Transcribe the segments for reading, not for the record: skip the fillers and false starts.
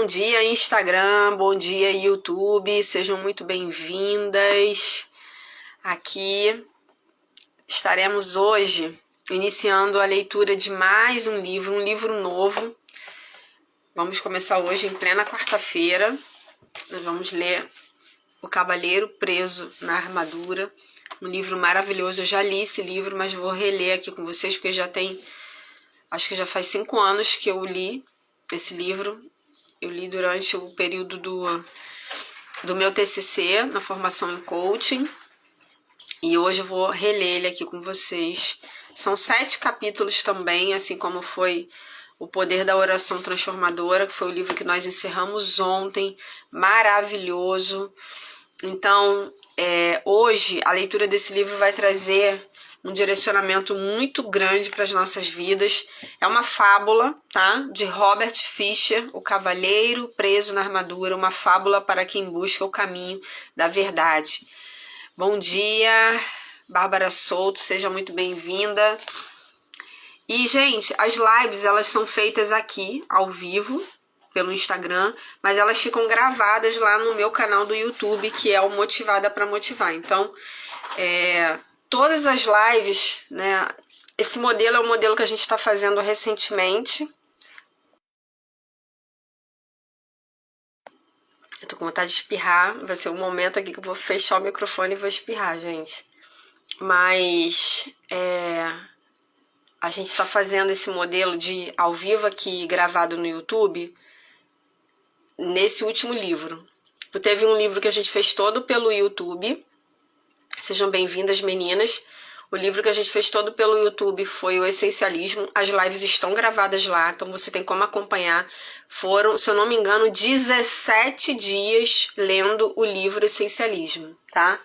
Bom dia, Instagram, bom dia, YouTube, sejam muito bem-vindas. Aqui estaremos hoje iniciando a leitura de mais um livro novo. Vamos começar hoje em plena quarta-feira. Nós vamos ler O Cavaleiro Preso na Armadura, um livro maravilhoso. Eu já li esse livro, mas vou reler aqui com vocês, porque acho que já faz 5 anos que eu li esse livro. Eu li durante o período do meu TCC, na formação em coaching, e hoje eu vou reler ele aqui com vocês. São 7 capítulos também, assim como foi O Poder da Oração Transformadora, que foi o livro que nós encerramos ontem, maravilhoso. Então, hoje a leitura desse livro vai trazer um direcionamento muito grande para as nossas vidas. É uma fábula, tá? De Robert Fisher, O Cavaleiro Preso na Armadura, uma fábula para quem busca o caminho da verdade. Bom dia, Bárbara Souto, seja muito bem-vinda. E, gente, as lives, elas são feitas aqui, ao vivo, pelo Instagram, mas elas ficam gravadas lá no meu canal do YouTube, que é o Motivada para Motivar. Então, todas as lives, né? Esse modelo é um modelo que a gente está fazendo recentemente. Eu tô com vontade de espirrar. Vai ser um momento aqui que eu vou fechar o microfone e vou espirrar, gente. Mas a gente está fazendo esse modelo de ao vivo aqui, gravado no YouTube, nesse último livro. Teve um livro que a gente fez todo pelo YouTube. Sejam bem-vindas, meninas. O livro que a gente fez todo pelo YouTube foi o Essencialismo. As lives estão gravadas lá, então você tem como acompanhar. Foram, se eu não me engano, 17 dias lendo o livro Essencialismo, tá?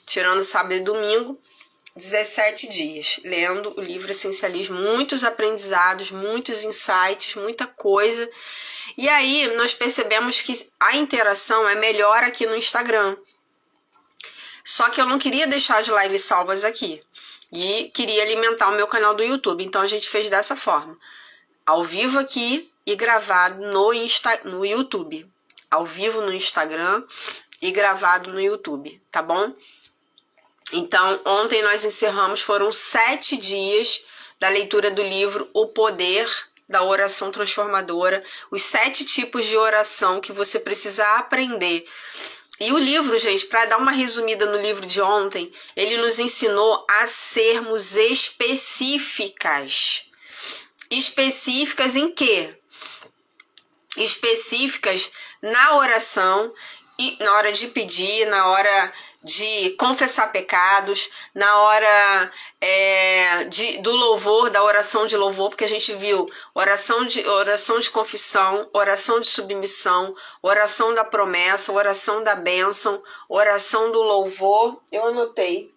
Tirando sábado e domingo, 17 dias lendo o livro Essencialismo. Muitos aprendizados, muitos insights, muita coisa. E aí nós percebemos que a interação é melhor aqui no Instagram. Só que eu não queria deixar as lives salvas aqui. E queria alimentar o meu canal do YouTube. Então a gente fez dessa forma. Ao vivo aqui e gravado no YouTube. Ao vivo no Instagram e gravado no YouTube, tá bom? Então ontem nós encerramos, foram 7 dias da leitura do livro O Poder da Oração Transformadora. Os 7 tipos de oração que você precisa aprender. E o livro, gente, para dar uma resumida no livro de ontem, ele nos ensinou a sermos específicas. Específicas em quê? Específicas na oração, e na hora de pedir, na hora de confessar pecados, na hora do louvor, da oração de louvor, porque a gente viu oração de confissão, oração de submissão, oração da promessa, oração da bênção, oração do louvor. Eu anotei,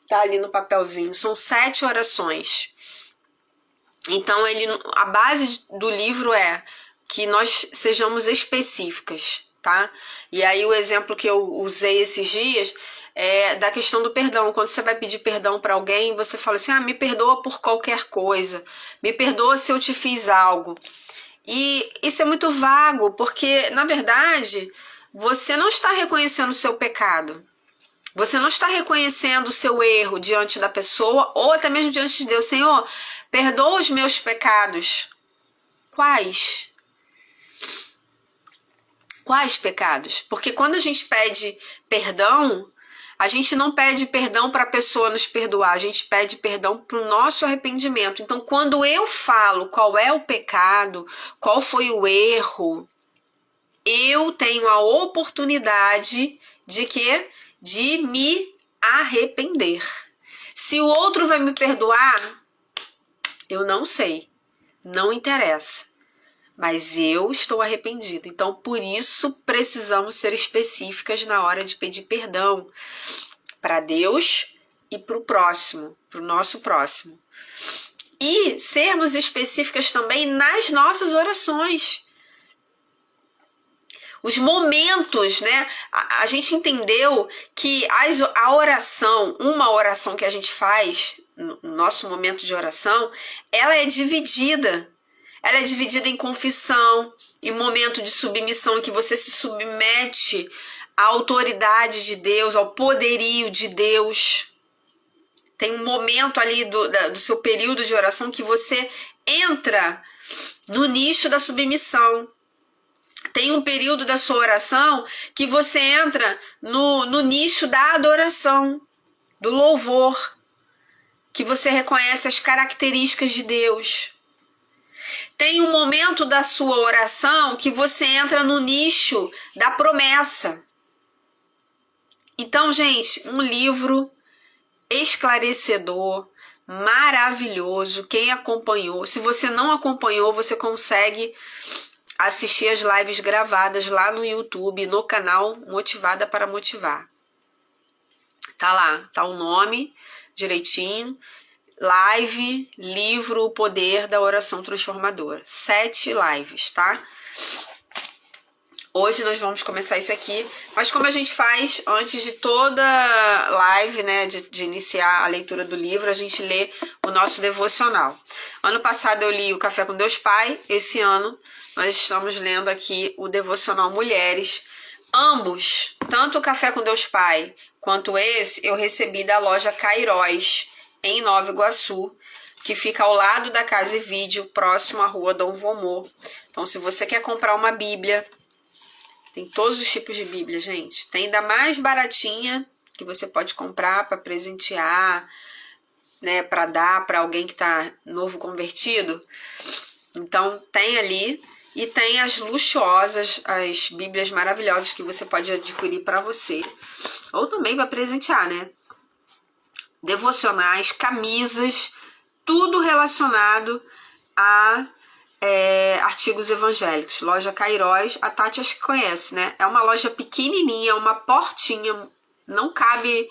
tá ali no papelzinho, são 7 orações. Então a base do livro é que nós sejamos específicas, tá? E aí o exemplo que eu usei esses dias é da questão do perdão. Quando você vai pedir perdão para alguém, você fala assim, me perdoa por qualquer coisa, me perdoa se eu te fiz algo. E isso é muito vago, porque na verdade você não está reconhecendo o seu pecado, você não está reconhecendo o seu erro diante da pessoa ou até mesmo diante de Deus. Senhor, perdoa os meus pecados. Quais? Quais pecados? Porque quando a gente pede perdão, a gente não pede perdão para a pessoa nos perdoar, a gente pede perdão para o nosso arrependimento. Então, quando eu falo qual é o pecado, qual foi o erro, eu tenho a oportunidade de quê? De me arrepender. Se o outro vai me perdoar, eu não sei, não interessa. Mas eu estou arrependida. Então, por isso, precisamos ser específicas na hora de pedir perdão para Deus e para o próximo, para o nosso próximo. E sermos específicas também nas nossas orações. Os momentos, né? A gente entendeu que a oração, uma oração que a gente faz, no nosso momento de oração, ela é dividida. Ela é dividida em confissão, em momento de submissão, em que você se submete à autoridade de Deus, ao poderio de Deus. Tem um momento ali do seu período de oração que você entra no nicho da submissão. Tem um período da sua oração que você entra no nicho da adoração, do louvor, que você reconhece as características de Deus. Tem um momento da sua oração que você entra no nicho da promessa. Então, gente, um livro esclarecedor, maravilhoso. Quem acompanhou, se você não acompanhou, você consegue assistir as lives gravadas lá no YouTube, no canal Motivada para Motivar. Tá lá, tá o nome direitinho. Live, livro, o poder da oração transformadora. 7 lives, tá? Hoje nós vamos começar isso aqui, mas como a gente faz antes de toda live, né, de iniciar a leitura do livro, a gente lê o nosso devocional. Ano passado eu li o Café com Deus Pai, esse ano nós estamos lendo aqui o devocional Mulheres. Ambos, tanto o Café com Deus Pai quanto esse, eu recebi da loja Cairóis, em Nova Iguaçu, que fica ao lado da Casa e Vídeo, próximo à rua Dom Vomor. Então, se você quer comprar uma Bíblia, tem todos os tipos de Bíblia, gente. Tem ainda mais baratinha, que você pode comprar para presentear, né, para dar para alguém que está novo convertido. Então, tem ali. E tem as luxuosas, as Bíblias maravilhosas que você pode adquirir para você. Ou também para presentear, né? Devocionais, camisas, tudo relacionado a artigos evangélicos. Loja Cairóis, a Tati acho que conhece, né? É uma loja pequenininha, uma portinha, não cabe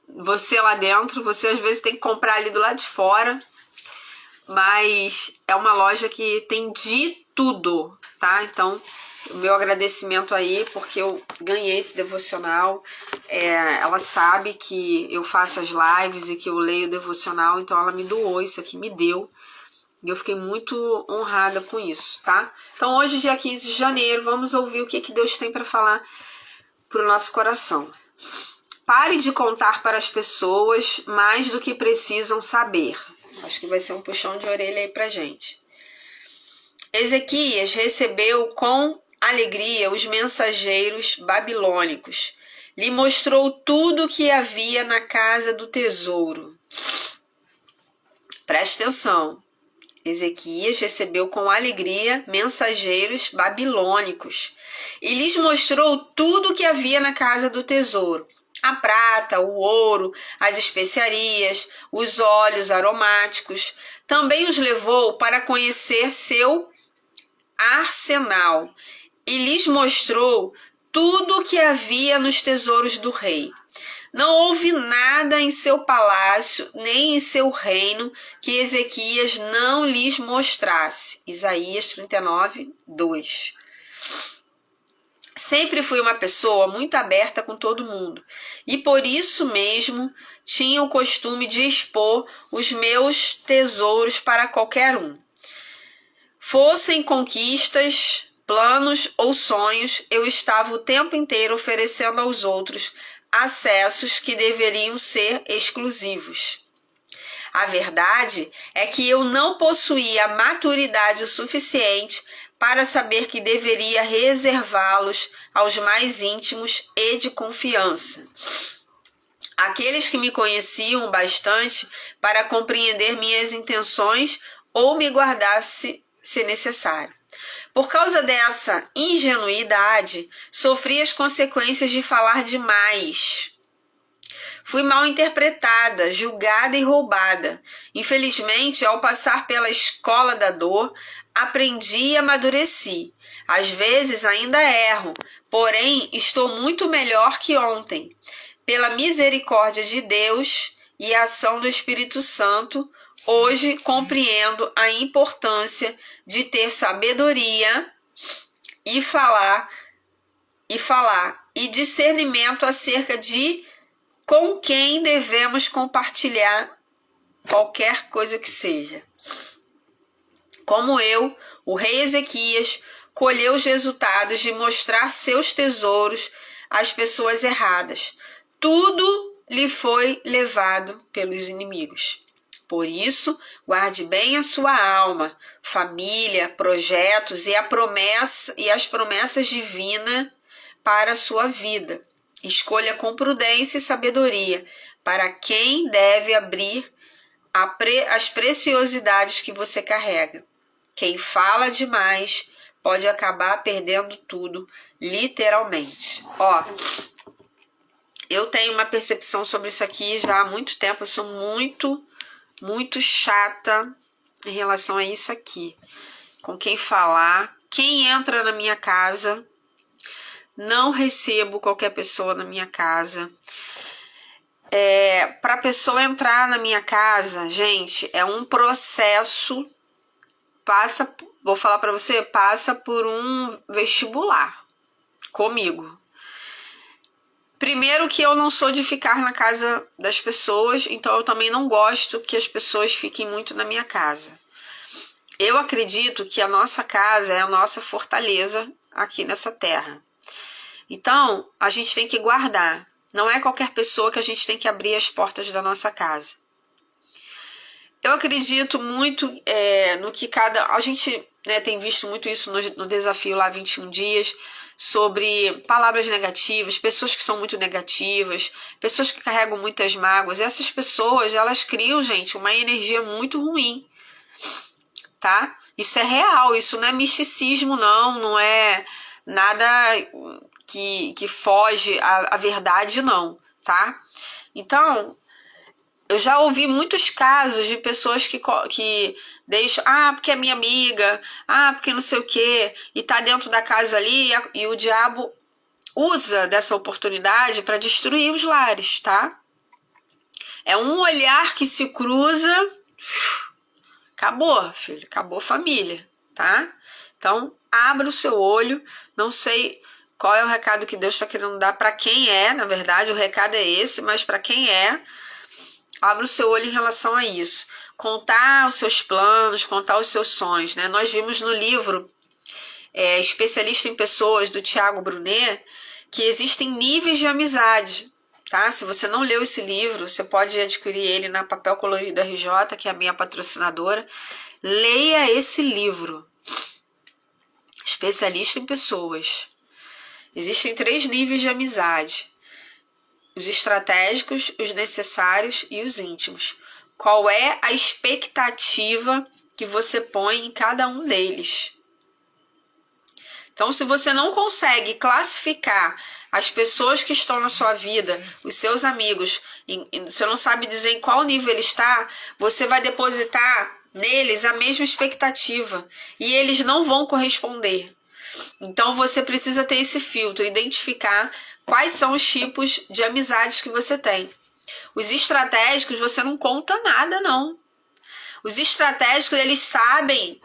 você lá dentro, você às vezes tem que comprar ali do lado de fora, mas é uma loja que tem de tudo, tá? Então, o meu agradecimento aí, porque eu ganhei esse devocional. Ela sabe que eu faço as lives e que eu leio o devocional, então ela me doou isso aqui, me deu. E eu fiquei muito honrada com isso, tá? Então, hoje, dia 15 de janeiro, vamos ouvir o que Deus tem para falar pro nosso coração. Pare de contar para as pessoas mais do que precisam saber. Acho que vai ser um puxão de orelha aí pra gente. Ezequias recebeu com alegria os mensageiros babilônicos. Lhe mostrou tudo o que havia na casa do tesouro. Preste atenção. Ezequias recebeu com alegria mensageiros babilônicos e lhes mostrou tudo o que havia na casa do tesouro. A prata, o ouro, as especiarias, os óleos aromáticos. Também os levou para conhecer seu arsenal e lhes mostrou tudo o que havia nos tesouros do rei. Não houve nada em seu palácio, nem em seu reino, que Ezequias não lhes mostrasse. Isaías 39, 2. Sempre fui uma pessoa muito aberta com todo mundo, e por isso mesmo tinha o costume de expor os meus tesouros para qualquer um. Fossem conquistas, planos ou sonhos, eu estava o tempo inteiro oferecendo aos outros acessos que deveriam ser exclusivos. A verdade é que eu não possuía maturidade o suficiente para saber que deveria reservá-los aos mais íntimos e de confiança. Aqueles que me conheciam bastante para compreender minhas intenções ou me guardasse se necessário. Por causa dessa ingenuidade, sofri as consequências de falar demais. Fui mal interpretada, julgada e roubada. Infelizmente, ao passar pela escola da dor, aprendi e amadureci. Às vezes ainda erro, porém estou muito melhor que ontem. Pela misericórdia de Deus e a ação do Espírito Santo, hoje compreendo a importância de ter sabedoria e falar e discernimento acerca de com quem devemos compartilhar qualquer coisa que seja. Como eu, o rei Ezequias colheu os resultados de mostrar seus tesouros às pessoas erradas. Tudo lhe foi levado pelos inimigos. Por isso, guarde bem a sua alma, família, projetos e as promessas divinas para a sua vida. Escolha com prudência e sabedoria para quem deve abrir as preciosidades que você carrega. Quem fala demais pode acabar perdendo tudo, literalmente. Ó, eu tenho uma percepção sobre isso aqui já há muito tempo. Eu sou muito chata em relação a isso aqui. Com quem falar, quem entra na minha casa, não recebo qualquer pessoa na minha casa. Para a pessoa entrar na minha casa, gente, é um processo, vou falar para você, passa por um vestibular comigo. Primeiro que eu não sou de ficar na casa das pessoas, então eu também não gosto que as pessoas fiquem muito na minha casa. Eu acredito que a nossa casa é a nossa fortaleza aqui nessa terra. Então, a gente tem que guardar. Não é qualquer pessoa que a gente tem que abrir as portas da nossa casa. Eu acredito muito no que a gente tem visto muito isso no desafio lá 21 dias, sobre palavras negativas, pessoas que são muito negativas, pessoas que carregam muitas mágoas. Essas pessoas, elas criam, gente, uma energia muito ruim, tá? Isso é real, isso não é misticismo, não é nada que foge à verdade, não, tá? Então, eu já ouvi muitos casos de pessoas que deixam, porque é minha amiga, porque não sei o quê, e tá dentro da casa ali, e o diabo usa dessa oportunidade para destruir os lares, tá? É um olhar que se cruza, acabou, filho, acabou a família, tá? Então, abra o seu olho, não sei qual é o recado que Deus está querendo dar para quem na verdade, o recado é esse, mas para quem abra o seu olho em relação a isso. Contar os seus planos, contar os seus sonhos, né? Nós vimos no livro Especialista em Pessoas, do Tiago Brunet, que existem níveis de amizade, tá? Se você não leu esse livro, você pode adquirir ele na Papel Colorido RJ, que é a minha patrocinadora. Leia esse livro. Especialista em Pessoas. Existem 3 níveis de amizade: os estratégicos, os necessários e os íntimos. Qual é a expectativa que você põe em cada um deles? Então, se você não consegue classificar as pessoas que estão na sua vida, os seus amigos, você não sabe dizer em qual nível ele está, você vai depositar neles a mesma expectativa e eles não vão corresponder. Então, você precisa ter esse filtro, identificar quais são os tipos de amizades que você tem. Os estratégicos, você não conta nada, não. Os estratégicos, eles sabem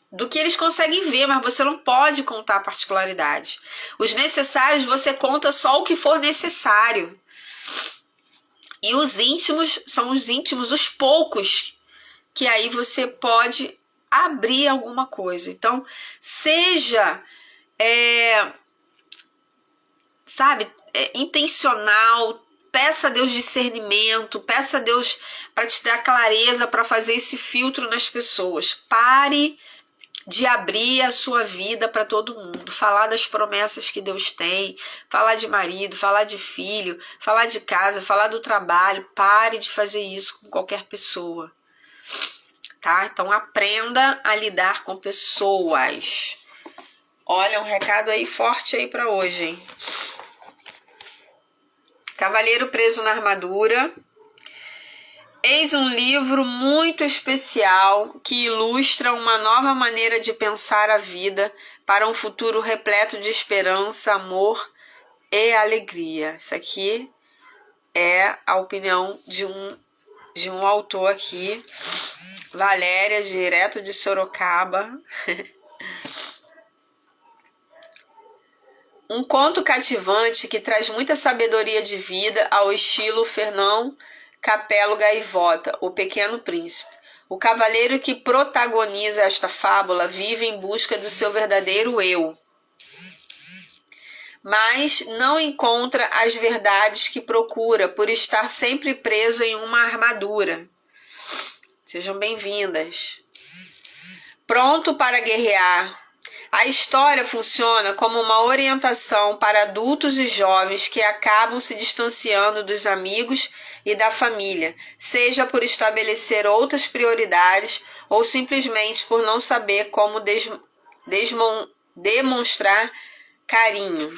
do que eles conseguem ver, mas você não pode contar a particularidade. Os necessários, você conta só o que for necessário. E os íntimos, são os íntimos, os poucos, que aí você pode abrir alguma coisa. Então, seja intencional, peça a Deus discernimento, peça a Deus para te dar clareza, para fazer esse filtro nas pessoas. Pare de abrir a sua vida para todo mundo, falar das promessas que Deus tem, falar de marido, falar de filho, falar de casa, falar do trabalho. Pare de fazer isso com qualquer pessoa, tá? Então aprenda a lidar com pessoas. Olha, um recado aí forte aí para hoje, hein? Cavaleiro preso na armadura. Eis um livro muito especial que ilustra uma nova maneira de pensar a vida para um futuro repleto de esperança, amor e alegria. Isso aqui é a opinião de um autor aqui, Valéria, direto de Sorocaba. Um conto cativante que traz muita sabedoria de vida ao estilo Fernão Capelo Gaivota, O Pequeno Príncipe. O cavaleiro que protagoniza esta fábula vive em busca do seu verdadeiro eu, mas não encontra as verdades que procura por estar sempre preso em uma armadura. Sejam bem-vindas. Pronto para guerrear. A história funciona como uma orientação para adultos e jovens que acabam se distanciando dos amigos e da família, seja por estabelecer outras prioridades ou simplesmente por não saber como demonstrar carinho.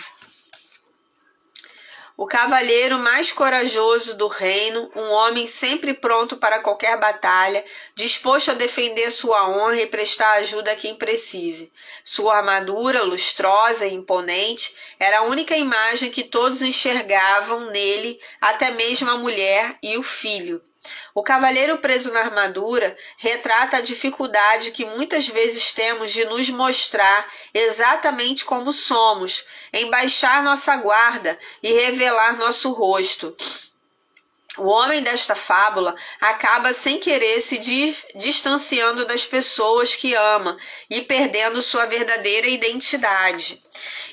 O cavaleiro mais corajoso do reino, um homem sempre pronto para qualquer batalha, disposto a defender sua honra e prestar ajuda a quem precise. Sua armadura, lustrosa e imponente, era a única imagem que todos enxergavam nele, até mesmo a mulher e o filho. O cavaleiro preso na armadura retrata a dificuldade que muitas vezes temos de nos mostrar exatamente como somos, em baixar nossa guarda e revelar nosso rosto. O homem desta fábula acaba sem querer se distanciando das pessoas que ama e perdendo sua verdadeira identidade.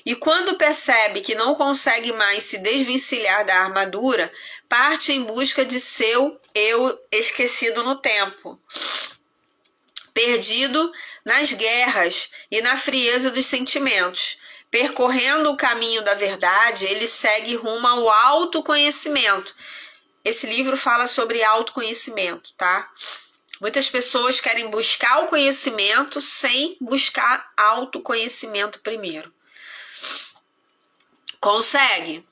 E quando percebe que não consegue mais se desvencilhar da armadura, parte em busca de seu eu esquecido no tempo, perdido nas guerras e na frieza dos sentimentos. Percorrendo o caminho da verdade, ele segue rumo ao autoconhecimento. Esse livro fala sobre autoconhecimento, tá? Muitas pessoas querem buscar o conhecimento sem buscar autoconhecimento primeiro. Consegue?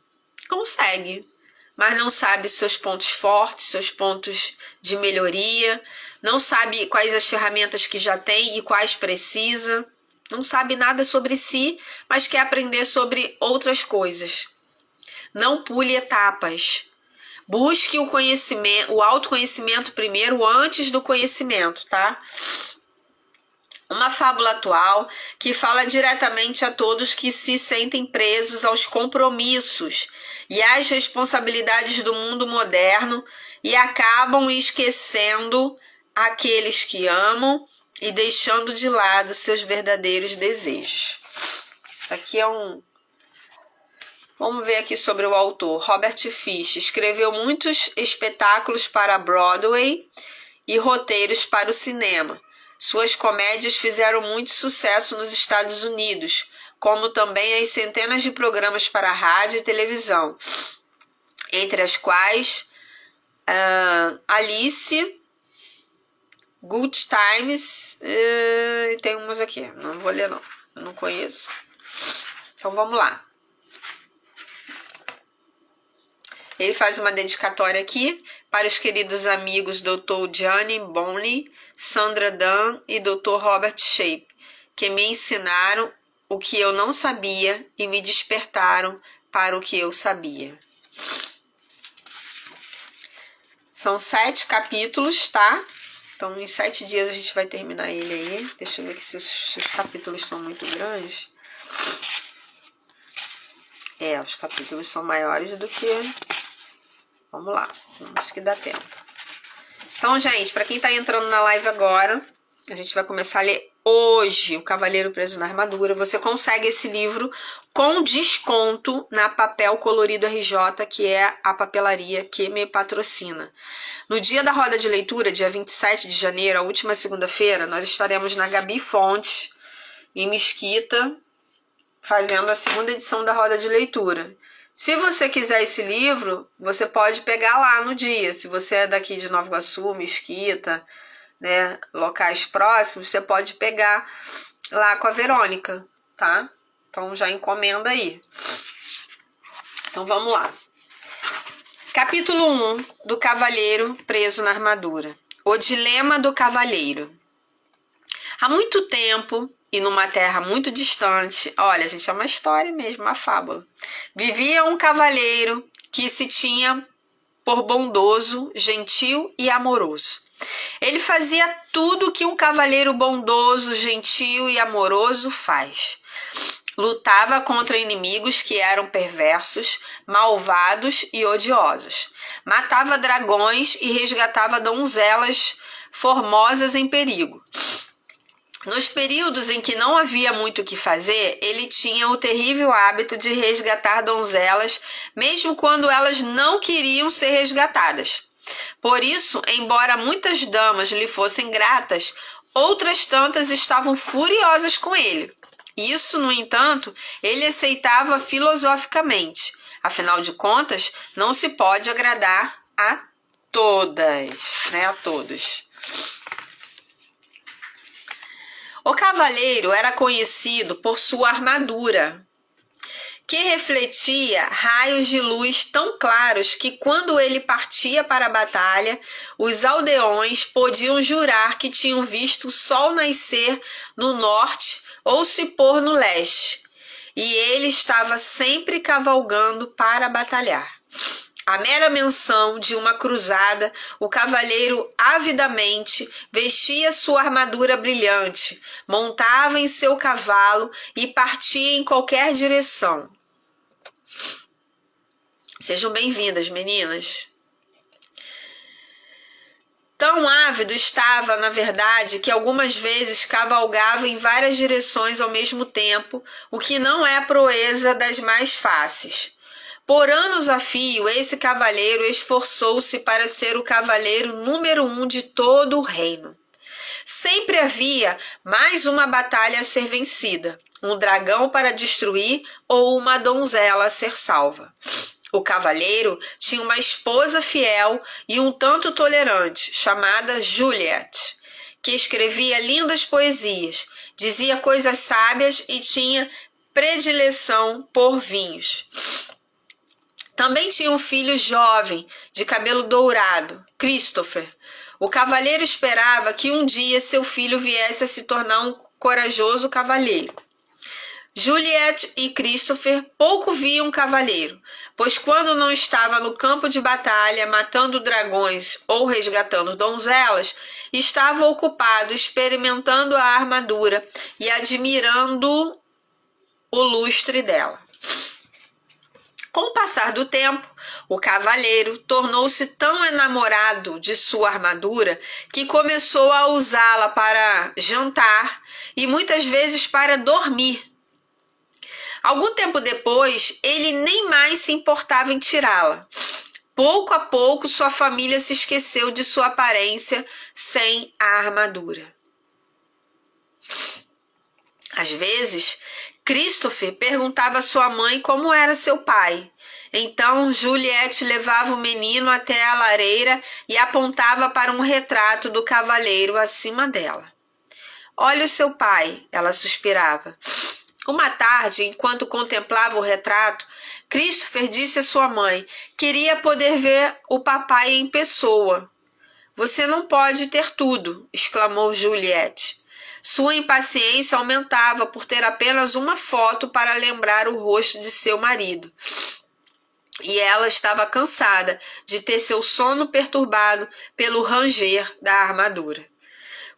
Consegue. Mas não sabe seus pontos fortes, seus pontos de melhoria, não sabe quais as ferramentas que já tem e quais precisa, não sabe nada sobre si, mas quer aprender sobre outras coisas. Não pule etapas. Busque o conhecimento, o autoconhecimento primeiro antes do conhecimento, tá? Uma fábula atual que fala diretamente a todos que se sentem presos aos compromissos e às responsabilidades do mundo moderno e acabam esquecendo aqueles que amam e deixando de lado seus verdadeiros desejos. Aqui é Vamos ver aqui sobre o autor. Robert Fish escreveu muitos espetáculos para Broadway e roteiros para o cinema. Suas comédias fizeram muito sucesso nos Estados Unidos, como também as centenas de programas para rádio e televisão, entre as quais Alice, Good Times, e tem umas aqui, não vou ler não conheço. Então vamos lá. Ele faz uma dedicatória aqui para os queridos amigos Dr. Gianni Bonley, Sandra Dunn e Dr. Robert Shape, que me ensinaram o que eu não sabia e me despertaram para o que eu sabia. São 7 capítulos, tá? Então, em 7 dias a gente vai terminar ele aí. Deixa eu ver aqui se os capítulos são muito grandes. Os capítulos são maiores do que... Vamos lá, acho que dá tempo. Então, gente, para quem está entrando na live agora, a gente vai começar a ler hoje O Cavaleiro Preso na Armadura. Você consegue esse livro com desconto na Papel Colorido RJ, que é a papelaria que me patrocina. No dia da roda de leitura, dia 27 de janeiro, a última segunda-feira, nós estaremos na Gabi Fontes, em Mesquita, fazendo a segunda edição da roda de leitura. Se você quiser esse livro, você pode pegar lá no dia. Se você é daqui de Nova Iguaçu, Mesquita, né, locais próximos, você pode pegar lá com a Verônica, tá? Então já encomenda aí. Então vamos lá. Capítulo 1 do Cavaleiro Preso na Armadura. O Dilema do Cavaleiro. Há muito tempo, e numa terra muito distante, olha, gente, é uma história mesmo, uma fábula, vivia um cavaleiro que se tinha por bondoso, gentil e amoroso. Ele fazia tudo que um cavaleiro bondoso, gentil e amoroso faz. Lutava contra inimigos que eram perversos, malvados e odiosos. Matava dragões e resgatava donzelas formosas em perigo. Nos períodos em que não havia muito o que fazer, ele tinha o terrível hábito de resgatar donzelas, mesmo quando elas não queriam ser resgatadas. Por isso, embora muitas damas lhe fossem gratas, outras tantas estavam furiosas com ele. Isso, no entanto, ele aceitava filosoficamente. Afinal de contas, não se pode agradar a todas, a todos. O cavaleiro era conhecido por sua armadura, que refletia raios de luz tão claros que, quando ele partia para a batalha, os aldeões podiam jurar que tinham visto o sol nascer no norte ou se pôr no leste, e ele estava sempre cavalgando para batalhar. A mera menção de uma cruzada, o cavaleiro avidamente vestia sua armadura brilhante, montava em seu cavalo e partia em qualquer direção. Sejam bem-vindas, meninas. Tão ávido estava, na verdade, que algumas vezes cavalgava em várias direções ao mesmo tempo, o que não é a proeza das mais fáceis. Por anos a fio, esse cavaleiro esforçou-se para ser o cavaleiro número 1 de todo o reino. Sempre havia mais uma batalha a ser vencida, um dragão para destruir ou uma donzela a ser salva. O cavaleiro tinha uma esposa fiel e um tanto tolerante, chamada Juliette, que escrevia lindas poesias, dizia coisas sábias e tinha predileção por vinhos. Também tinha um filho jovem, de cabelo dourado, Christopher. O cavaleiro esperava que um dia seu filho viesse a se tornar um corajoso cavaleiro. Juliette e Christopher pouco viam o cavaleiro, pois quando não estava no campo de batalha matando dragões ou resgatando donzelas, estava ocupado experimentando a armadura e admirando o lustre dela. Com o passar do tempo, o cavaleiro tornou-se tão enamorado de sua armadura que começou a usá-la para jantar e muitas vezes para dormir. Algum tempo depois, ele nem mais se importava em tirá-la. Pouco a pouco, sua família se esqueceu de sua aparência sem a armadura. Às vezes, Christopher perguntava à sua mãe como era seu pai. Então, Juliette levava o menino até a lareira e apontava para um retrato do cavaleiro acima dela. "Olha o seu pai", ela suspirava. Uma tarde, enquanto contemplava o retrato, Christopher disse à sua mãe: "Queria poder ver o papai em pessoa." "Você não pode ter tudo", exclamou Juliette. Sua impaciência aumentava por ter apenas uma foto para lembrar o rosto de seu marido. E ela estava cansada de ter seu sono perturbado pelo ranger da armadura.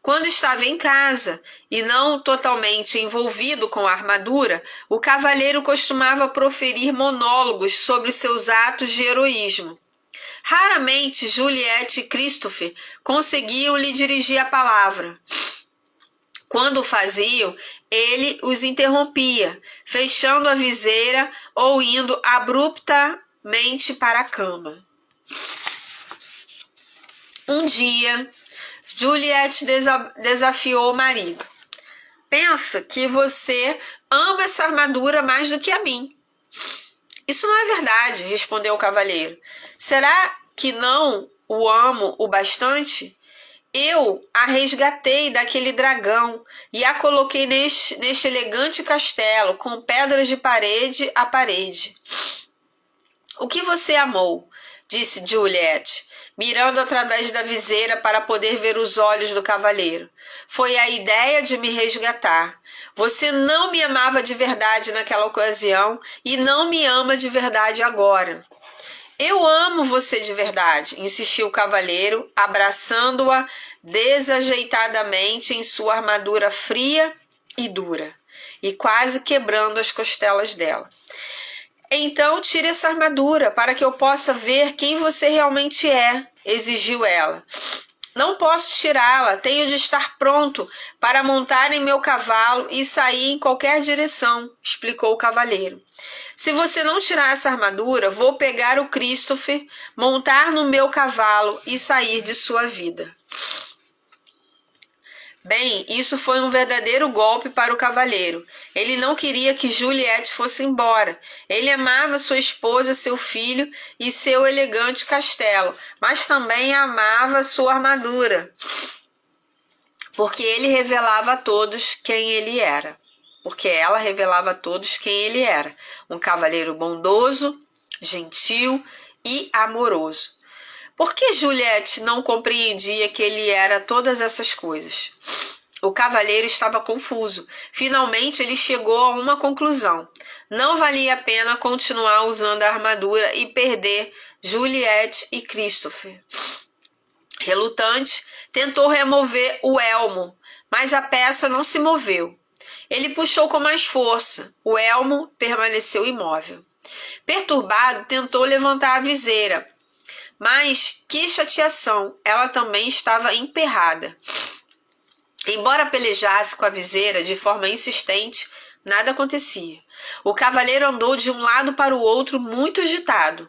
Quando estava em casa e não totalmente envolvido com a armadura, o cavaleiro costumava proferir monólogos sobre seus atos de heroísmo. Raramente Juliette e Christopher conseguiam lhe dirigir a palavra. Quando o faziam, ele os interrompia, fechando a viseira ou indo abruptamente para a cama. Um dia, Juliette desafiou o marido. "Pensa que você ama essa armadura mais do que a mim." "Isso não é verdade", respondeu o cavaleiro. "Será que não o amo o bastante? Eu a resgatei daquele dragão e a coloquei neste elegante castelo, com pedras de parede a parede." "O que você amou?", disse Juliette, mirando através da viseira para poder ver os olhos do cavaleiro. "Foi a ideia de me resgatar. Você não me amava de verdade naquela ocasião e não me ama de verdade agora." "Eu amo você de verdade", insistiu o cavaleiro, abraçando-a desajeitadamente em sua armadura fria e dura, e quase quebrando as costelas dela. "Então tire essa armadura para que eu possa ver quem você realmente é", exigiu ela. Não posso tirá-la, tenho de estar pronto para montar em meu cavalo e sair em qualquer direção, explicou o cavaleiro. Se você não tirar essa armadura, vou pegar o Christopher, montar no meu cavalo e sair de sua vida. Bem, isso foi um verdadeiro golpe para o cavaleiro. Ele não queria que Juliette fosse embora. Ele amava sua esposa, seu filho e seu elegante castelo, mas também amava sua armadura, porque ele revelava a todos quem ele era. Porque ela revelava a todos quem ele era. Um cavaleiro bondoso, gentil e amoroso. Por que Juliette não compreendia que ele era todas essas coisas? O cavaleiro estava confuso. Finalmente ele chegou a uma conclusão. Não valia a pena continuar usando a armadura e perder Juliette e Christopher. Relutante, tentou remover o elmo, mas a peça não se moveu. Ele puxou com mais força. O elmo permaneceu imóvel. Perturbado, tentou levantar a viseira. Mas, que chateação, ela também estava emperrada. Embora pelejasse com a viseira de forma insistente, nada acontecia. O cavaleiro andou de um lado para o outro muito agitado.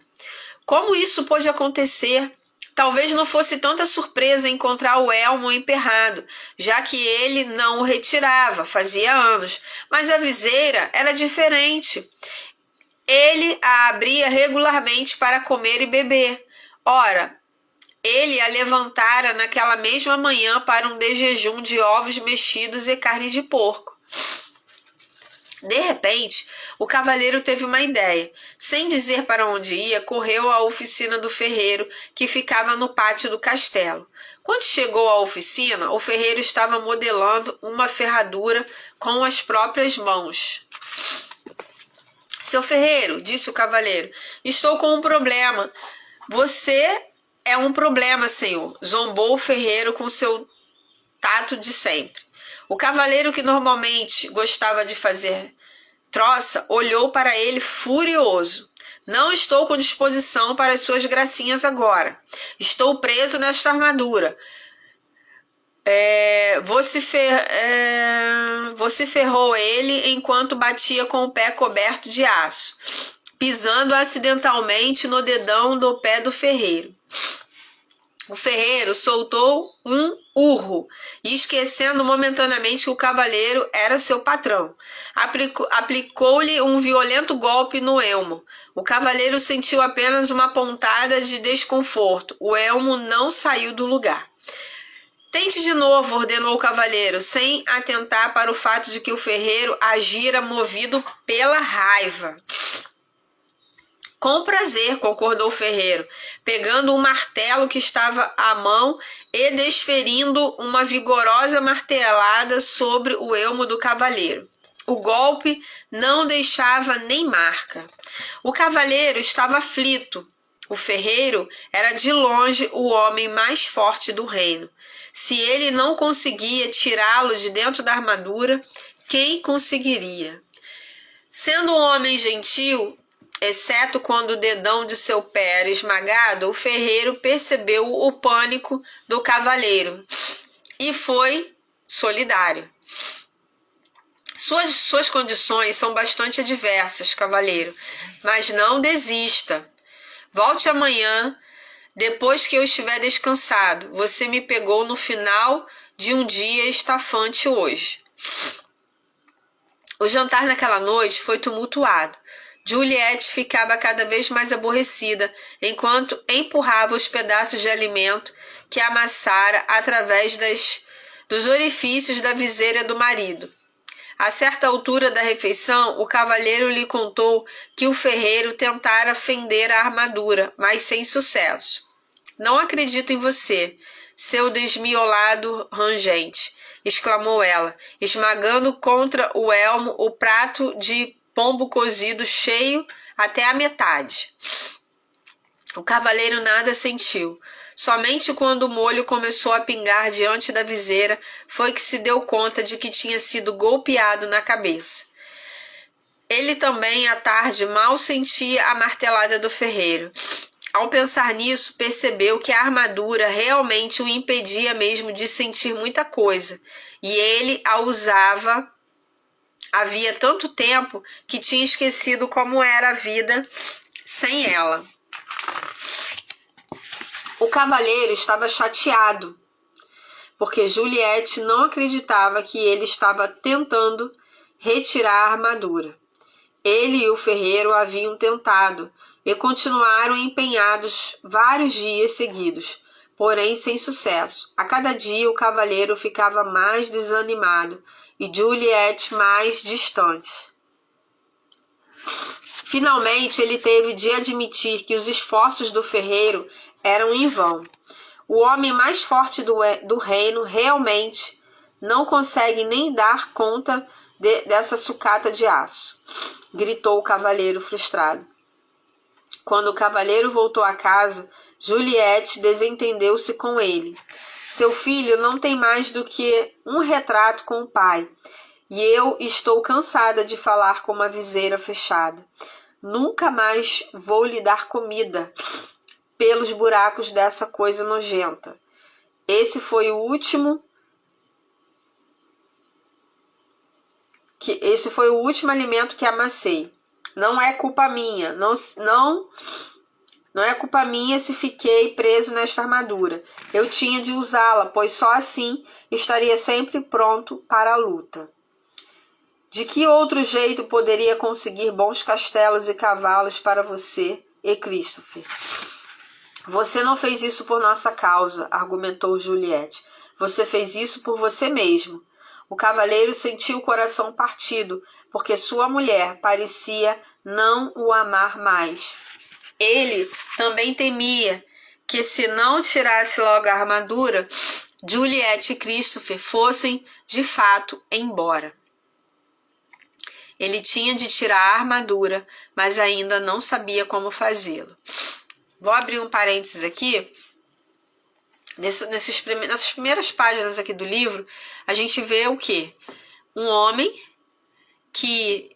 Como isso pôde acontecer? Talvez não fosse tanta surpresa encontrar o elmo emperrado, já que ele não o retirava, fazia anos. Mas a viseira era diferente. Ele a abria regularmente para comer e beber. Ora, ele a levantara naquela mesma manhã para um desjejum de ovos mexidos e carne de porco. De repente, o cavaleiro teve uma ideia. Sem dizer para onde ia, correu à oficina do ferreiro, que ficava no pátio do castelo. Quando chegou à oficina, o ferreiro estava modelando uma ferradura com as próprias mãos. Seu ferreiro, disse o cavaleiro, estou com um problema. Você é um problema, senhor, zombou o ferreiro com seu tato de sempre. O cavaleiro, que normalmente gostava de fazer troça, olhou para ele furioso. Não estou com disposição para as suas gracinhas agora. Estou preso nesta armadura. Você ferrou ele enquanto batia com o pé coberto de aço, pisando acidentalmente no dedão do pé do ferreiro. O ferreiro soltou um urro e, esquecendo momentaneamente que o cavaleiro era seu patrão, aplicou-lhe um violento golpe no elmo. O cavaleiro sentiu apenas uma pontada de desconforto. O elmo não saiu do lugar. Tente de novo, ordenou o cavaleiro, sem atentar para o fato de que o ferreiro agira movido pela raiva. Com prazer, concordou o ferreiro, pegando um martelo que estava à mão e desferindo uma vigorosa martelada sobre o elmo do cavaleiro. O golpe não deixava nem marca. O cavaleiro estava aflito. O ferreiro era de longe o homem mais forte do reino. Se ele não conseguia tirá-lo de dentro da armadura, quem conseguiria? Sendo um homem gentil, exceto quando o dedão de seu pé era esmagado, o ferreiro percebeu o pânico do cavaleiro e foi solidário. Suas condições são bastante adversas, cavaleiro, mas não desista. Volte amanhã, depois que eu estiver descansado. Você me pegou no final de um dia estafante hoje. O jantar naquela noite foi tumultuado. Juliette ficava cada vez mais aborrecida, enquanto empurrava os pedaços de alimento que amassara através dos orifícios da viseira do marido. A certa altura da refeição, o cavalheiro lhe contou que o ferreiro tentara fender a armadura, mas sem sucesso. Não acredito em você, seu desmiolado rangente, exclamou ela, esmagando contra o elmo o prato de pombo cozido cheio até a metade. O cavaleiro nada sentiu. Somente quando o molho começou a pingar diante da viseira foi que se deu conta de que tinha sido golpeado na cabeça. Ele também, à tarde, mal sentia a martelada do ferreiro. Ao pensar nisso, percebeu que a armadura realmente o impedia mesmo de sentir muita coisa. E ele a usava havia tanto tempo que tinha esquecido como era a vida sem ela. O cavaleiro estava chateado, porque Juliette não acreditava que ele estava tentando retirar a armadura. Ele e o ferreiro haviam tentado e continuaram empenhados vários dias seguidos, porém sem sucesso. A cada dia o cavaleiro ficava mais desanimado e Juliette mais distante. Finalmente ele teve de admitir que os esforços do ferreiro eram em vão. O homem mais forte do reino realmente não consegue nem dar conta dessa sucata de aço, gritou o cavaleiro frustrado. Quando o cavaleiro voltou a casa, Juliette desentendeu-se com ele. Seu filho não tem mais do que um retrato com o pai, e eu estou cansada de falar com uma viseira fechada. Nunca mais vou lhe dar comida pelos buracos dessa coisa nojenta. Esse foi o último alimento que amassei. Não é culpa minha, não é culpa minha se fiquei preso nesta armadura. Eu tinha de usá-la, pois só assim estaria sempre pronto para a luta. De que outro jeito poderia conseguir bons castelos e cavalos para você e Christopher? Você não fez isso por nossa causa, argumentou Juliette. Você fez isso por você mesmo. O cavaleiro sentiu o coração partido, porque sua mulher parecia não o amar mais. Ele também temia que, se não tirasse logo a armadura, Juliette e Christopher fossem, de fato, embora. Ele tinha de tirar a armadura, mas ainda não sabia como fazê-lo. Vou abrir um parênteses aqui. Nessas primeiras páginas aqui do livro, a gente vê o quê? Um homem que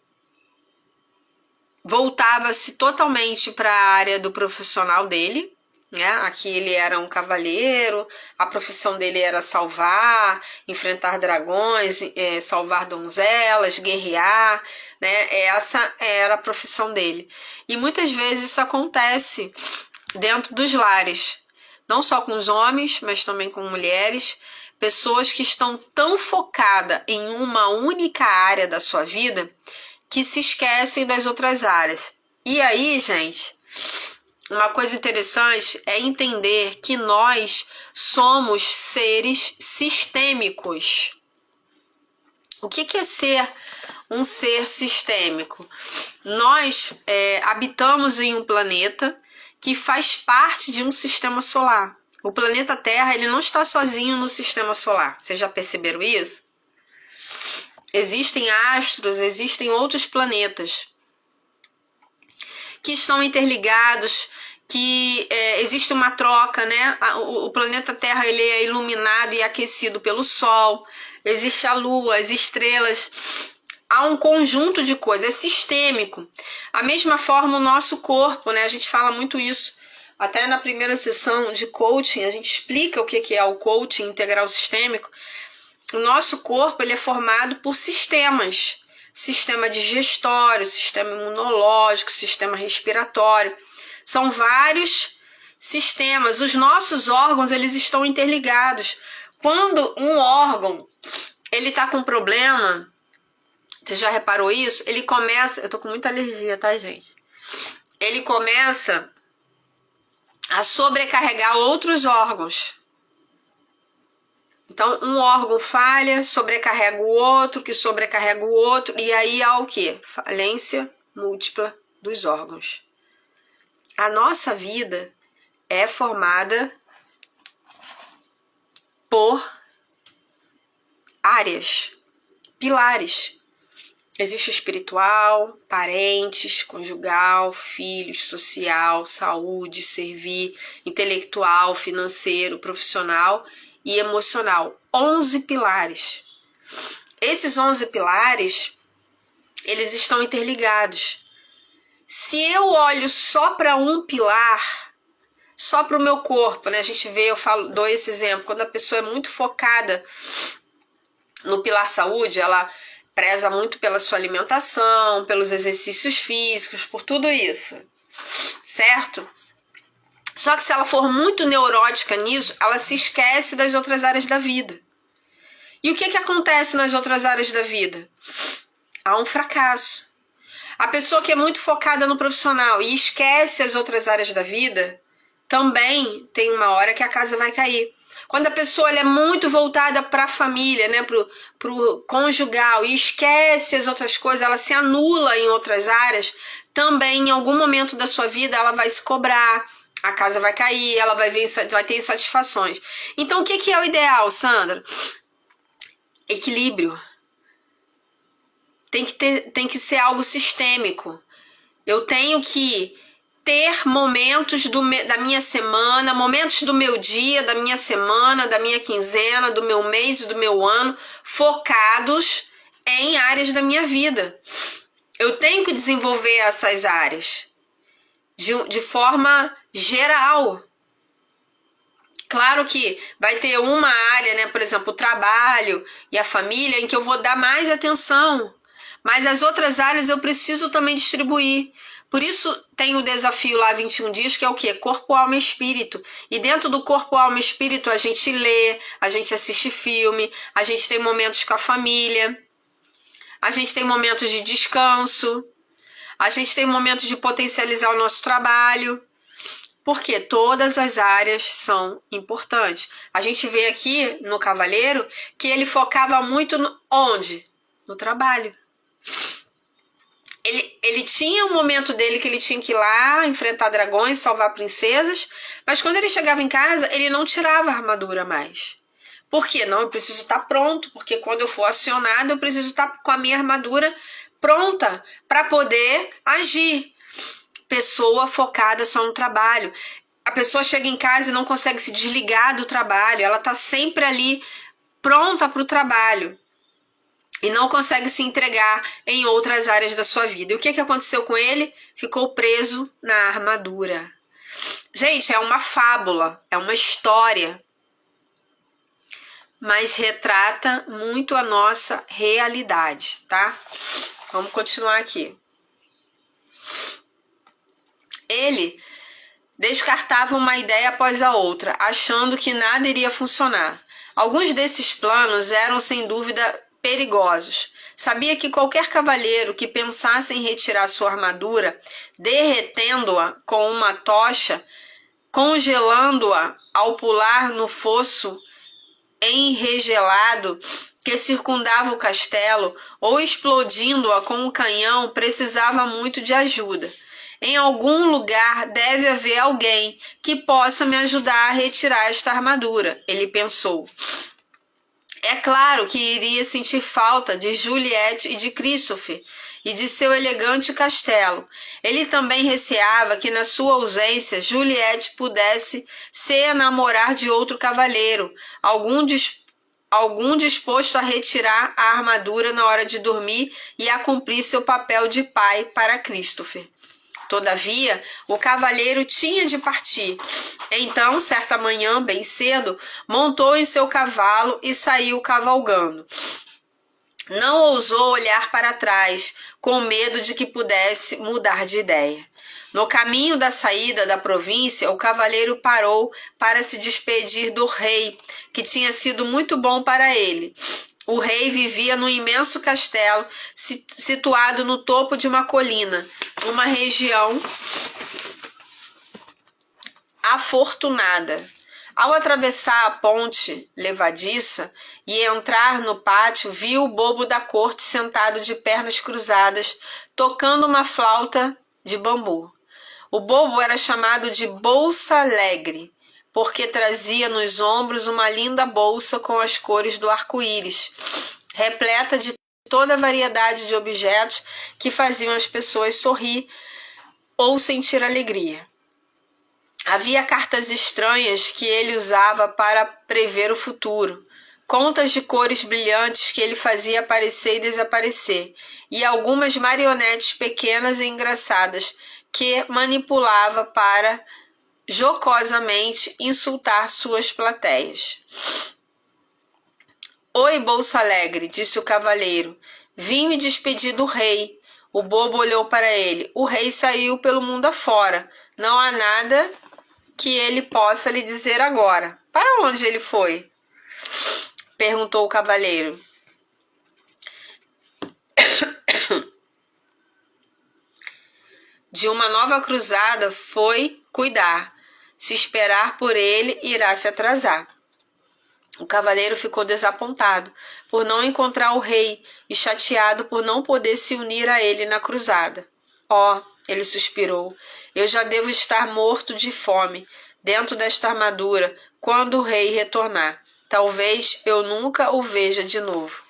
voltava-se totalmente para a área do profissional dele, né? Aqui ele era um cavaleiro, a profissão dele era salvar, enfrentar dragões, salvar donzelas, guerrear, né? Essa era a profissão dele. E muitas vezes isso acontece dentro dos lares, não só com os homens, mas também com mulheres, pessoas que estão tão focadas em uma única área da sua vida que se esquecem das outras áreas. E aí, gente, uma coisa interessante é entender que nós somos seres sistêmicos. O que é ser um ser sistêmico? Nós habitamos em um planeta que faz parte de um sistema solar. O planeta Terra, ele não está sozinho no sistema solar. Vocês já perceberam isso? Existem astros, existem outros planetas que estão interligados, que existe uma troca, né? O planeta Terra, ele é iluminado e aquecido pelo Sol, existe a Lua, as estrelas, há um conjunto de coisas, é sistêmico. A mesma forma o nosso corpo, né? A gente fala muito isso, até na primeira sessão de coaching, a gente explica o que é o coaching integral sistêmico. O nosso corpo, ele é formado por sistemas, sistema digestório, sistema imunológico, sistema respiratório. São vários sistemas. Os nossos órgãos, eles estão interligados. Quando um órgão, ele tá com problema, você já reparou isso? Ele começa... Eu tô com muita alergia, tá, gente? Ele começa a sobrecarregar outros órgãos. Então, um órgão falha, sobrecarrega o outro, que sobrecarrega o outro, e aí há o quê? Falência múltipla dos órgãos. A nossa vida é formada por áreas, pilares. Existe o espiritual, parentes, conjugal, filhos, social, saúde, servir, intelectual, financeiro, profissional e emocional. 11 pilares. Esses 11 pilares, eles estão interligados. Se eu olho só para um pilar, só para o meu corpo, né? A gente vê, dou esse exemplo, quando a pessoa é muito focada no pilar saúde, ela preza muito pela sua alimentação, pelos exercícios físicos, por tudo isso, certo? Só que se ela for muito neurótica nisso, ela se esquece das outras áreas da vida. E o que acontece nas outras áreas da vida? Há um fracasso. A pessoa que é muito focada no profissional e esquece as outras áreas da vida, também tem uma hora que a casa vai cair. Quando a pessoa ela é muito voltada para a família, né, pro conjugal, e esquece as outras coisas, ela se anula em outras áreas, também em algum momento da sua vida ela vai se cobrar, a casa vai cair, ela vai ter insatisfações. Então o que é o ideal, Sandra? Equilíbrio. Tem que ser algo sistêmico. Eu tenho que ter momentos da minha semana, momentos do meu dia, da minha semana, da minha quinzena, do meu mês e do meu ano, focados em áreas da minha vida. Eu tenho que desenvolver essas áreas de forma geral. Claro que vai ter uma área, né, por exemplo, o trabalho e a família, em que eu vou dar mais atenção. Mas as outras áreas eu preciso também distribuir. Por isso tem o desafio lá 21 dias, que é o quê? Corpo, alma e espírito. E dentro do corpo, alma e espírito a gente lê, a gente assiste filme, a gente tem momentos com a família, a gente tem momentos de descanso, a gente tem momentos de potencializar o nosso trabalho. Porque todas as áreas são importantes. A gente vê aqui no Cavaleiro que ele focava muito onde? No trabalho. Ele tinha um momento dele que ele tinha que ir lá enfrentar dragões, salvar princesas, mas quando ele chegava em casa, ele não tirava a armadura mais. Por quê? Não, eu preciso estar pronto, porque quando eu for acionado, eu preciso estar com a minha armadura pronta para poder agir. Pessoa focada só no trabalho. A pessoa chega em casa e não consegue se desligar do trabalho, ela está sempre ali pronta para o trabalho. E não consegue se entregar em outras áreas da sua vida. E o que aconteceu com ele? Ficou preso na armadura. Gente, é uma fábula, é uma história, mas retrata muito a nossa realidade, tá? Vamos continuar aqui. Ele descartava uma ideia após a outra, achando que nada iria funcionar. Alguns desses planos eram, sem dúvida, perigosos. Sabia que qualquer cavaleiro que pensasse em retirar sua armadura, derretendo-a com uma tocha, congelando-a ao pular no fosso enregelado que circundava o castelo, ou explodindo-a com um canhão, precisava muito de ajuda. Em algum lugar deve haver alguém que possa me ajudar a retirar esta armadura, ele pensou. É claro que iria sentir falta de Juliette e de Christopher e de seu elegante castelo. Ele também receava que na sua ausência Juliette pudesse se enamorar de outro cavaleiro, algum disposto a retirar a armadura na hora de dormir e a cumprir seu papel de pai para Christopher. Todavia, o cavaleiro tinha de partir. Então, certa manhã, bem cedo, montou em seu cavalo e saiu cavalgando. Não ousou olhar para trás, com medo de que pudesse mudar de ideia. No caminho da saída da província, o cavaleiro parou para se despedir do rei, que tinha sido muito bom para ele. O rei vivia num imenso castelo situado no topo de uma colina, numa região afortunada. Ao atravessar a ponte levadiça e entrar no pátio, viu o bobo da corte sentado de pernas cruzadas, tocando uma flauta de bambu. O bobo era chamado de Bolsa Alegre, porque trazia nos ombros uma linda bolsa com as cores do arco-íris, repleta de toda a variedade de objetos que faziam as pessoas sorrir ou sentir alegria. Havia cartas estranhas que ele usava para prever o futuro, contas de cores brilhantes que ele fazia aparecer e desaparecer, e algumas marionetes pequenas e engraçadas que manipulava para jocosamente insultar suas plateias. Oi, Bolsa Alegre, disse o cavaleiro. Vim me despedir do rei. O bobo olhou para ele. O rei saiu pelo mundo afora. Não há nada que ele possa lhe dizer agora. Para onde ele foi? Perguntou o cavaleiro. De uma nova cruzada foi cuidar. Se esperar por ele, irá se atrasar. O cavaleiro ficou desapontado por não encontrar o rei e chateado por não poder se unir a ele na cruzada. Oh, ele suspirou, eu já devo estar morto de fome dentro desta armadura quando o rei retornar. Talvez eu nunca o veja de novo.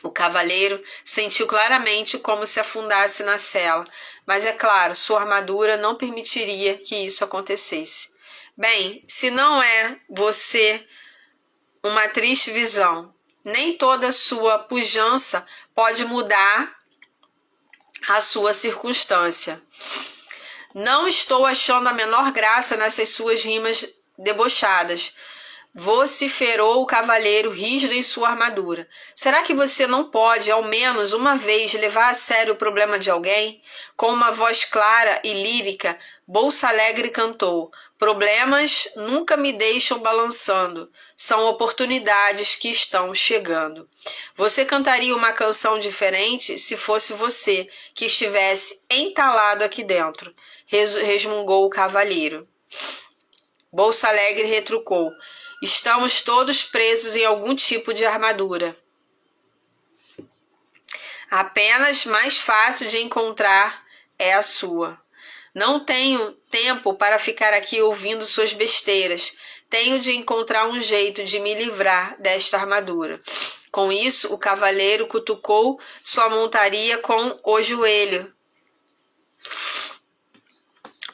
O cavaleiro sentiu claramente como se afundasse na cela, mas é claro, sua armadura não permitiria que isso acontecesse. Bem, se não é você uma triste visão, nem toda sua pujança pode mudar a sua circunstância. Não estou achando a menor graça nessas suas rimas debochadas, vociferou o cavaleiro rígido em sua armadura. Será que você não pode, ao menos uma vez, levar a sério o problema de alguém? Com uma voz clara e lírica, Bolsa Alegre cantou. Problemas nunca me deixam balançando. São oportunidades que estão chegando. Você cantaria uma canção diferente se fosse você que estivesse entalado aqui dentro, resmungou o cavaleiro. Bolsa Alegre retrucou. Estamos todos presos em algum tipo de armadura. Apenas mais fácil de encontrar é a sua. Não tenho tempo para ficar aqui ouvindo suas besteiras. Tenho de encontrar um jeito de me livrar desta armadura. Com isso, o cavaleiro cutucou sua montaria com o joelho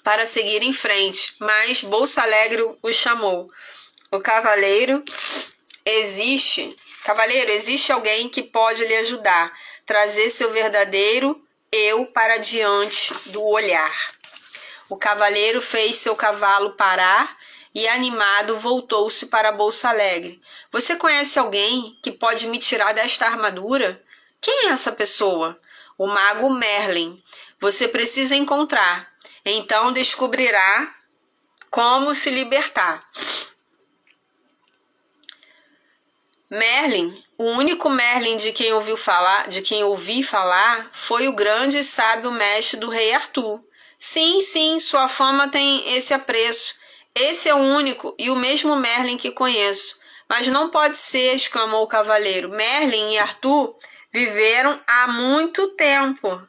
para seguir em frente, mas Bolsa Alegre o chamou. Cavaleiro, existe alguém que pode lhe ajudar, trazer seu verdadeiro eu para diante do olhar. O cavaleiro fez seu cavalo parar e, animado, voltou-se para Bolsa Alegre. Você conhece alguém que pode me tirar desta armadura? Quem é essa pessoa? O mago Merlin. Você precisa encontrar. Então descobrirá como se libertar. Merlin, o único Merlin de quem ouvi falar, foi o grande e sábio mestre do rei Arthur. Sim, sua fama tem esse apreço. Esse é o único e o mesmo Merlin que conheço. Mas não pode ser, exclamou o cavaleiro. Merlin e Arthur viveram há muito tempo.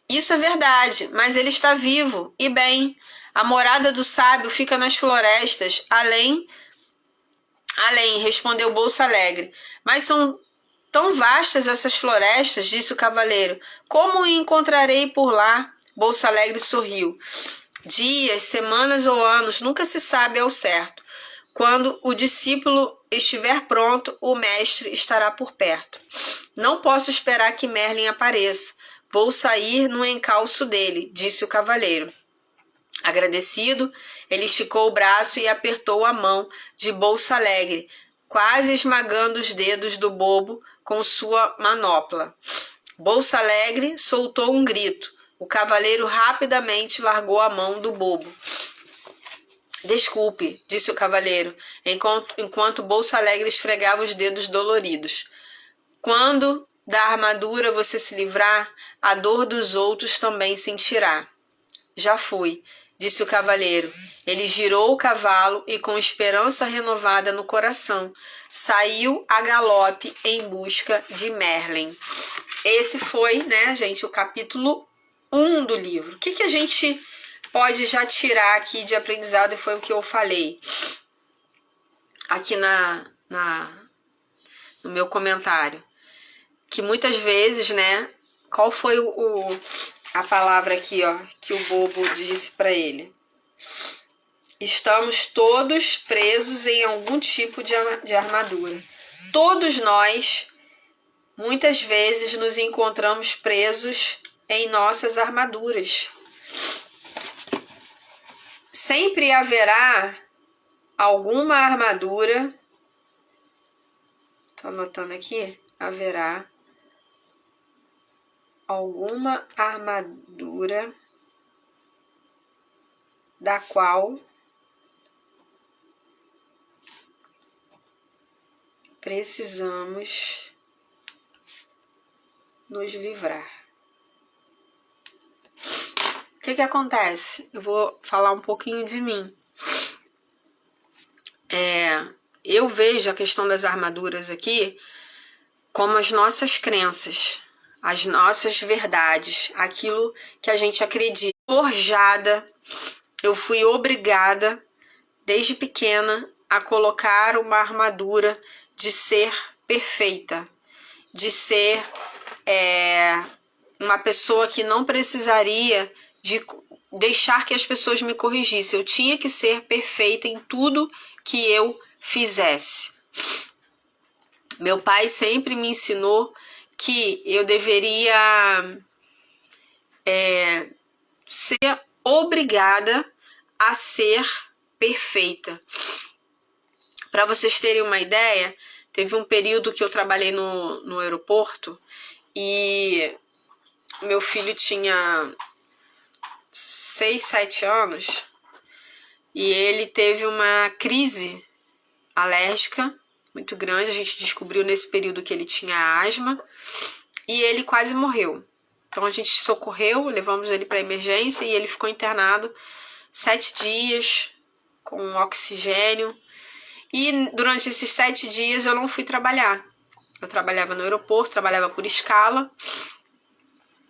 Isso é verdade, mas ele está vivo, e bem. A morada do sábio fica nas florestas, além, respondeu Bolsa Alegre. Mas são tão vastas essas florestas, disse o cavaleiro. Como o encontrarei por lá? Bolsa Alegre sorriu. Dias, semanas ou anos, nunca se sabe ao certo. Quando o discípulo estiver pronto, o mestre estará por perto. Não posso esperar que Merlin apareça. Vou sair no encalço dele, disse o cavaleiro. Agradecido, ele esticou o braço e apertou a mão de Bolsa Alegre, quase esmagando os dedos do bobo com sua manopla. Bolsa Alegre soltou um grito. O cavaleiro rapidamente largou a mão do bobo. Desculpe, disse o cavaleiro, enquanto Bolsa Alegre esfregava os dedos doloridos. Quando da armadura você se livrar, a dor dos outros também sentirá. Já fui, disse o cavaleiro. Ele girou o cavalo e, com esperança renovada no coração, saiu a galope em busca de Merlin. Esse foi, gente, o capítulo 1 do livro. O que a gente pode já tirar aqui de aprendizado? E foi o que eu falei aqui no meu comentário. Que muitas vezes, qual foi a palavra aqui, que o bobo disse para ele? Estamos todos presos em algum tipo de armadura. Todos nós, muitas vezes, nos encontramos presos em nossas armaduras. sempre haverá alguma armadura, tô anotando aqui, haverá alguma armadura da qual precisamos nos livrar. O que acontece? Eu vou falar um pouquinho de mim. Eu vejo a questão das armaduras aqui como as nossas crenças, as nossas verdades, aquilo que a gente acredita. Forjada, eu fui obrigada, desde pequena, a colocar uma armadura de ser perfeita, de ser uma pessoa que não precisaria de deixar que as pessoas me corrigissem. Eu tinha que ser perfeita em tudo que eu fizesse. Meu pai sempre me ensinou que eu deveria ser obrigada a ser perfeita. Para vocês terem uma ideia, teve um período que eu trabalhei no aeroporto e meu filho tinha 6, 7 anos e ele teve uma crise alérgica muito grande. A gente descobriu nesse período que ele tinha asma e ele quase morreu. Então a gente socorreu, levamos ele para emergência e ele ficou internado 7 dias com oxigênio. E durante esses 7 dias eu não fui trabalhar. Eu trabalhava no aeroporto, trabalhava por escala.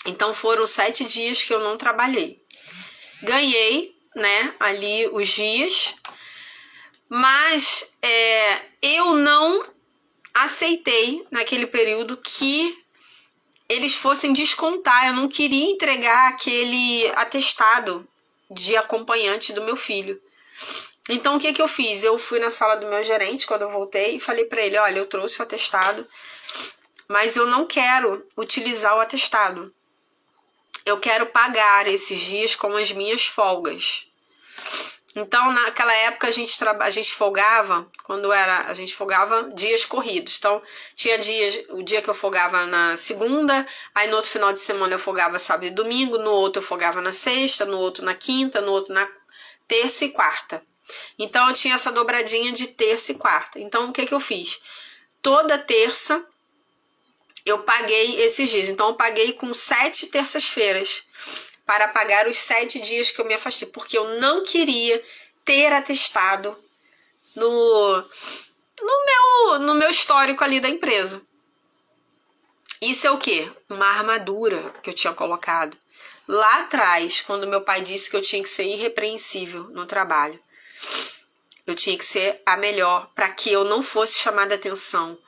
Então foram 7 dias que eu não trabalhei. Ganhei, né, ali os dias, mas eu não aceitei naquele período que eles fossem descontar. Eu não queria entregar aquele atestado de acompanhante do meu filho. Então o que eu fiz? Eu fui na sala do meu gerente quando eu voltei e falei para ele: olha, eu trouxe o atestado, mas eu não quero utilizar o atestado. Eu quero pagar esses dias com as minhas folgas. Então, naquela época, a gente folgava, a gente folgava dias corridos. Então, tinha o dia que eu folgava na segunda, aí no outro final de semana eu folgava sábado e domingo, no outro eu folgava na sexta, no outro na quinta, no outro na terça e quarta. Então, eu tinha essa dobradinha de terça e quarta. Então, o que eu fiz? Toda terça eu paguei esses dias. Então, eu paguei com 7 terças-feiras para pagar os 7 dias que eu me afastei, porque eu não queria ter atestado no meu histórico ali da empresa. Isso é o quê? Uma armadura que eu tinha colocado lá atrás, quando meu pai disse que eu tinha que ser irrepreensível no trabalho. Eu tinha que ser a melhor para que eu não fosse chamada atenção,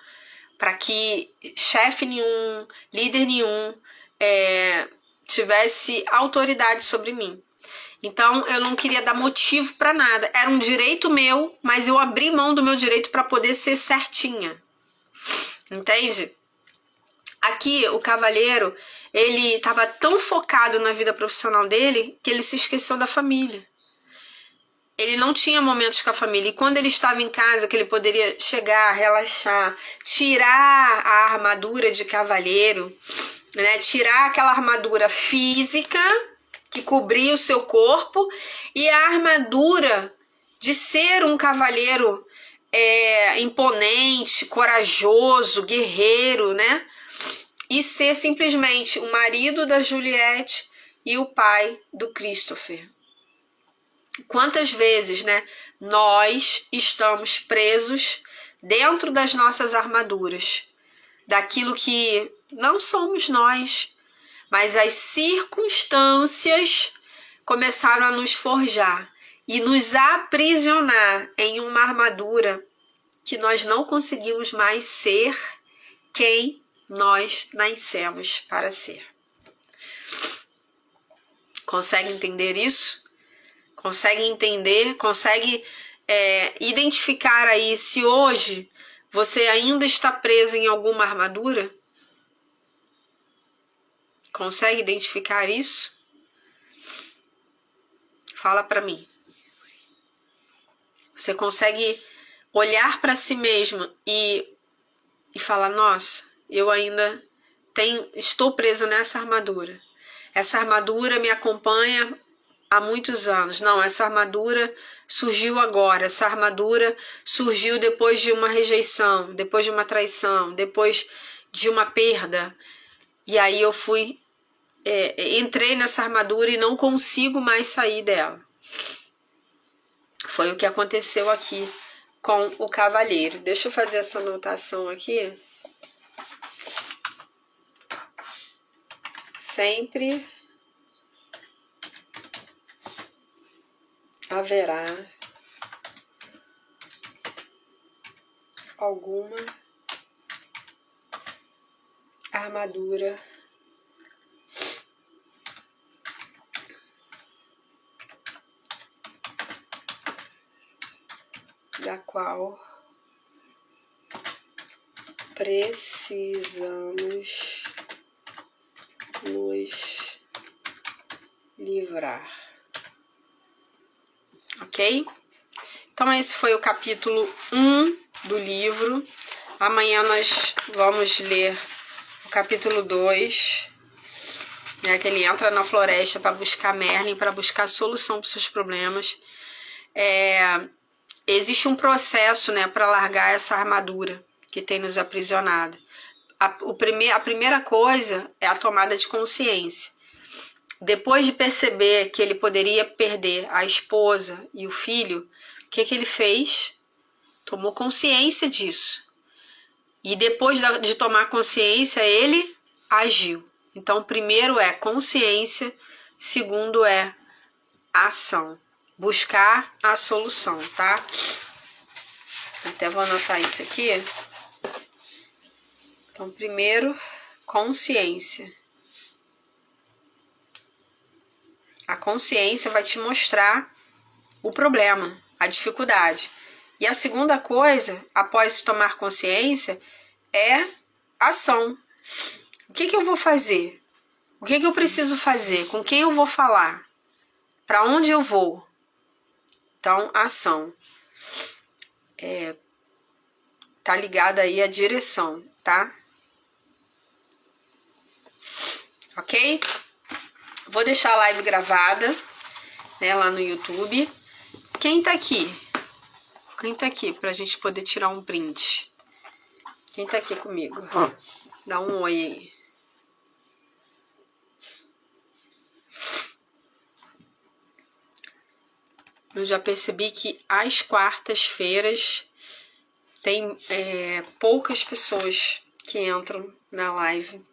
para que chefe nenhum, líder nenhum tivesse autoridade sobre mim. Então, eu não queria dar motivo para nada. Era um direito meu, mas eu abri mão do meu direito para poder ser certinha. Entende? Aqui, o cavalheiro, ele estava tão focado na vida profissional dele que ele se esqueceu da família. Ele não tinha momentos com a família. E quando ele estava em casa, que ele poderia chegar, relaxar, tirar a armadura de cavalheiro, né? Tirar aquela armadura física que cobria o seu corpo e a armadura de ser um cavalheiro imponente, corajoso, guerreiro, né? E ser simplesmente o marido da Juliette e o pai do Christopher. Quantas vezes, né, nós estamos presos dentro das nossas armaduras, daquilo que não somos nós, mas as circunstâncias começaram a nos forjar e nos aprisionar em uma armadura que nós não conseguimos mais ser quem nós nascemos para ser. Consegue entender isso? Consegue entender? Consegue identificar aí se hoje você ainda está preso em alguma armadura? Consegue identificar isso? Fala para mim. Você consegue olhar para si mesmo e falar, nossa, eu ainda estou presa nessa armadura. Essa armadura me acompanha há muitos anos. Não, essa armadura surgiu agora. Essa armadura surgiu depois de uma rejeição, depois de uma traição, depois de uma perda. E aí eu entrei nessa armadura e não consigo mais sair dela. Foi o que aconteceu aqui com o cavaleiro. Deixa eu fazer essa anotação aqui. Sempre haverá alguma armadura da qual precisamos nos livrar. Ok? Então esse foi o capítulo 1 do livro. Amanhã nós vamos ler o capítulo 2, que ele entra na floresta para buscar Merlin, para buscar solução para os seus problemas. Existe um processo, para largar essa armadura que tem nos aprisionado. A primeira coisa é a tomada de consciência. Depois de perceber que ele poderia perder a esposa e o filho, o que ele fez? Tomou consciência disso. E depois de tomar consciência, ele agiu. Então, primeiro é consciência, segundo é ação. Buscar a solução, tá? Até vou anotar isso aqui. Então, primeiro, consciência. A consciência vai te mostrar o problema, a dificuldade. E a segunda coisa, após tomar consciência, é ação. O que eu vou fazer? O que eu preciso fazer? Com quem eu vou falar? Para onde eu vou? Então, ação. Tá ligada aí à direção, tá? Ok? Vou deixar a live gravada, lá no YouTube. Quem tá aqui? Quem tá aqui pra gente poder tirar um print? Quem tá aqui comigo? Dá um oi aí. Eu já percebi que às quartas-feiras tem poucas pessoas que entram na live.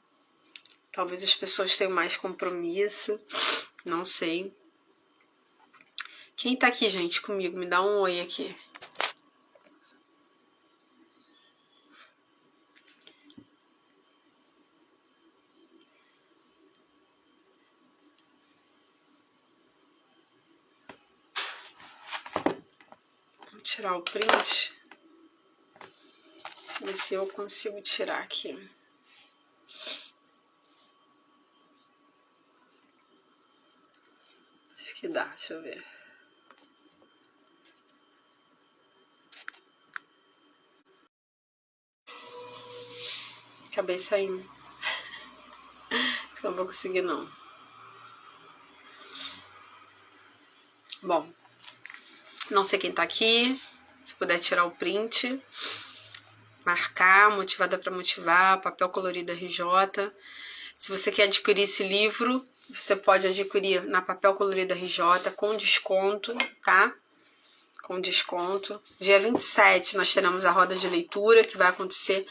Talvez as pessoas tenham mais compromisso, não sei. Quem tá aqui, gente, comigo? Me dá um oi aqui. Vou tirar o print. Ver se eu consigo tirar aqui. Acho que dá, deixa eu ver. Acabei saindo. Acho que eu não vou conseguir, não. Bom, não sei quem tá aqui. Se puder tirar o print. Marcar, Motivada para Motivar, papel colorido RJ. Se você quer adquirir esse livro, você pode adquirir na papel colorido RJ com desconto, tá? Com desconto. Dia 27 nós teremos a roda de leitura, que vai acontecer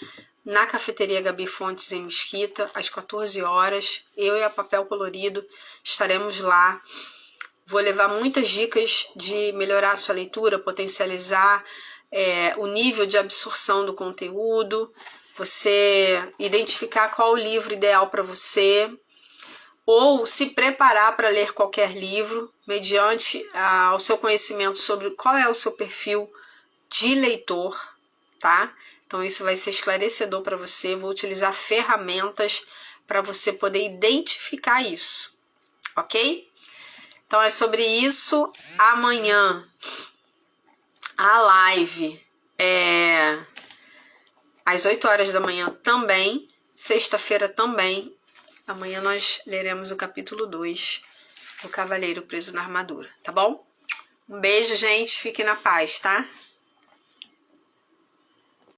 na cafeteria Gabi Fontes, em Mesquita, às 14 horas. Eu e a papel colorido estaremos lá. Vou levar muitas dicas de melhorar a sua leitura, potencializar o nível de absorção do conteúdo, você identificar qual o livro ideal para você, ou se preparar para ler qualquer livro, mediante o seu conhecimento sobre qual é o seu perfil de leitor, tá? Então isso vai ser esclarecedor para você. Vou utilizar ferramentas para você poder identificar isso, ok? Então é sobre isso. Amanhã A live é às 8 horas da manhã também, sexta-feira também. Amanhã nós leremos o capítulo 2 do Cavaleiro Preso na Armadura, tá bom? Um beijo, gente. Fiquem na paz, tá?